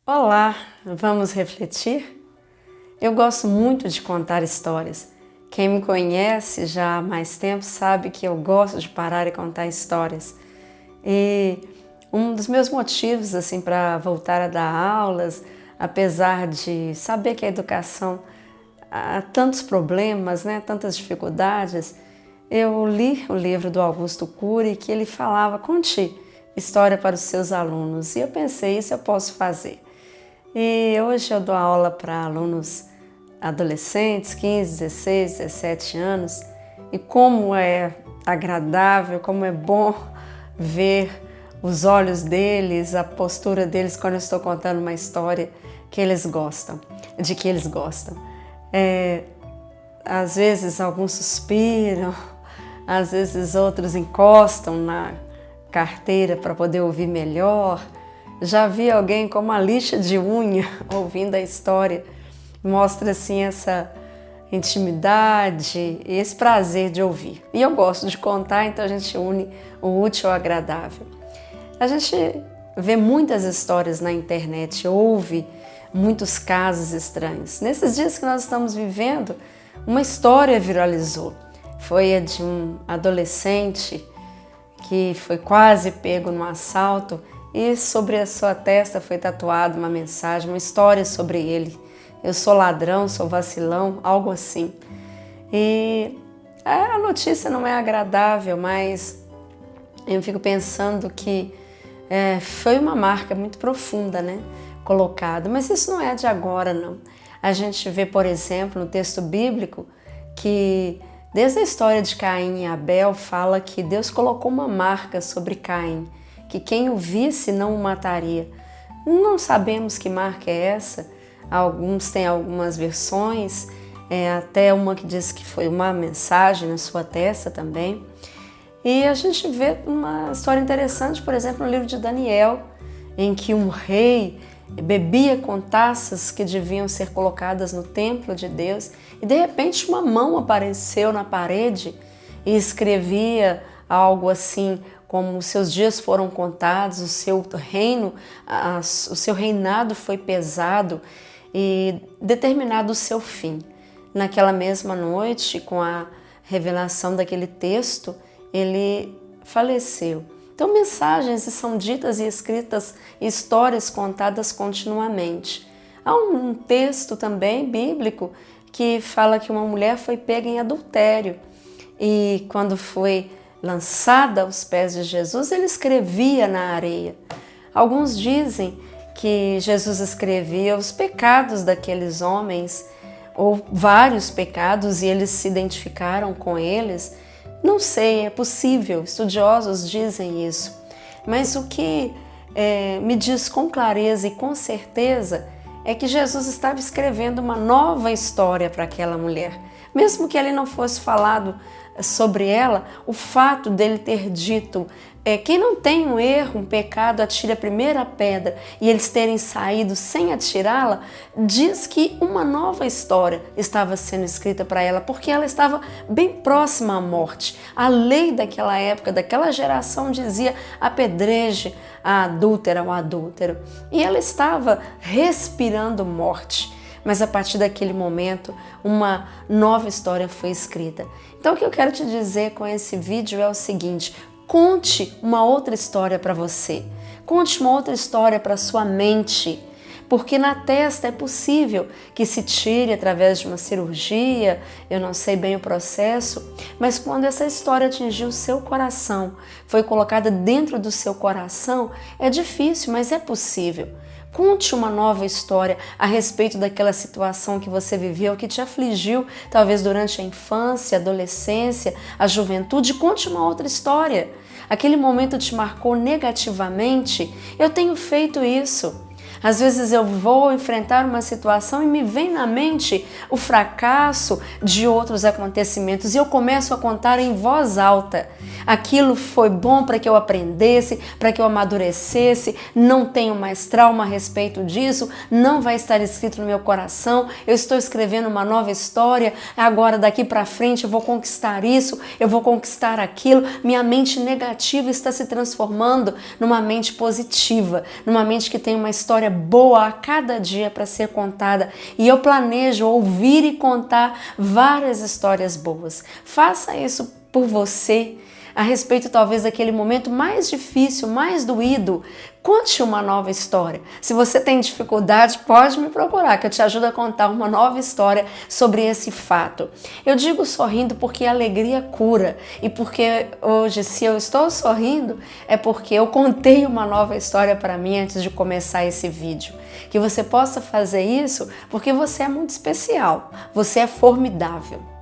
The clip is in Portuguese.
Olá, vamos refletir? Eu gosto muito de contar histórias. Quem me conhece já há mais tempo sabe que eu gosto de parar e contar histórias. E um dos meus motivos para voltar a dar aulas, apesar de saber que a educação há tantos problemas, tantas dificuldades, eu li o livro do Augusto Cury que ele falava: conte história para os seus alunos. E eu pensei, isso eu posso fazer. E hoje eu dou aula para alunos adolescentes, 15, 16, 17 anos, e como é agradável, como é bom ver os olhos deles, a postura deles quando eu estou contando uma história que eles gostam, de que eles gostam. Às vezes alguns suspiram, às vezes outros encostam na carteira para poder ouvir melhor. Já vi alguém com uma lixa de unha ouvindo a história. Mostra assim essa intimidade e esse prazer de ouvir. E eu gosto de contar, então a gente une o útil ao agradável. A gente vê muitas histórias na internet, ouve muitos casos estranhos. Nesses dias que nós estamos vivendo, uma história viralizou. Foi a de um adolescente que foi quase pego num assalto e sobre a sua testa foi tatuada uma mensagem, uma história sobre ele. Eu sou ladrão, sou vacilão, algo assim. E a notícia não é agradável, mas eu fico pensando que foi uma marca muito profunda, colocada. Mas isso não é de agora, não. A gente vê, por exemplo, no texto bíblico que desde a história de Caim e Abel fala que Deus colocou uma marca sobre Caim, que quem o visse não o mataria. Não sabemos que marca é essa. Alguns têm algumas versões, até uma que diz que foi uma mensagem na sua testa também. E a gente vê uma história interessante, por exemplo, no livro de Daniel, em que um rei bebia com taças que deviam ser colocadas no templo de Deus e de repente uma mão apareceu na parede e escrevia algo assim como: os seus dias foram contados, o seu reinado foi pesado e determinado o seu fim. Naquela mesma noite, com a revelação daquele texto, ele faleceu. Então, mensagens são ditas e escritas, histórias contadas continuamente. Há um texto também bíblico que fala que uma mulher foi pega em adultério e quando foi lançada aos pés de Jesus, ele escrevia na areia. Alguns dizem que Jesus escrevia os pecados daqueles homens, ou vários pecados, e eles se identificaram com eles. Não sei, é possível, estudiosos dizem isso. Mas o que me diz com clareza e com certeza é que Jesus estava escrevendo uma nova história para aquela mulher. Mesmo que ele não fosse falado sobre ela, o fato dele ter dito: quem não tem um erro, um pecado, atire a primeira pedra, e eles terem saído sem atirá-la, diz que uma nova história estava sendo escrita para ela, porque ela estava bem próxima à morte. A lei daquela época, daquela geração, dizia: apedreje a adúltera ou adúltero. E ela estava respirando morte. Mas a partir daquele momento, uma nova história foi escrita. Então o que eu quero te dizer com esse vídeo é o seguinte: conte uma outra história para você. Conte uma outra história para sua mente. Porque na testa é possível que se tire através de uma cirurgia, eu não sei bem o processo, mas quando essa história atingiu o seu coração, foi colocada dentro do seu coração, é difícil, mas é possível. Conte uma nova história a respeito daquela situação que você viveu, que te afligiu, talvez durante a infância, a adolescência, a juventude. Conte uma outra história. Aquele momento te marcou negativamente. Eu tenho feito isso. Às vezes eu vou enfrentar uma situação e me vem na mente o fracasso de outros acontecimentos e eu começo a contar em voz alta. Aquilo foi bom para que eu aprendesse, para que eu amadurecesse, não tenho mais trauma a respeito disso, não vai estar escrito no meu coração, eu estou escrevendo uma nova história, agora daqui para frente eu vou conquistar isso, eu vou conquistar aquilo. Minha mente negativa está se transformando numa mente positiva, numa mente que tem uma história boa a cada dia para ser contada e eu planejo ouvir e contar várias histórias boas. Faça isso por você, a respeito talvez daquele momento mais difícil, mais doído. Conte uma nova história. Se você tem dificuldade, pode me procurar, que eu te ajudo a contar uma nova história sobre esse fato. Eu digo sorrindo porque a alegria cura e porque hoje, se eu estou sorrindo, é porque eu contei uma nova história para mim antes de começar esse vídeo. Que você possa fazer isso porque você é muito especial, você é formidável.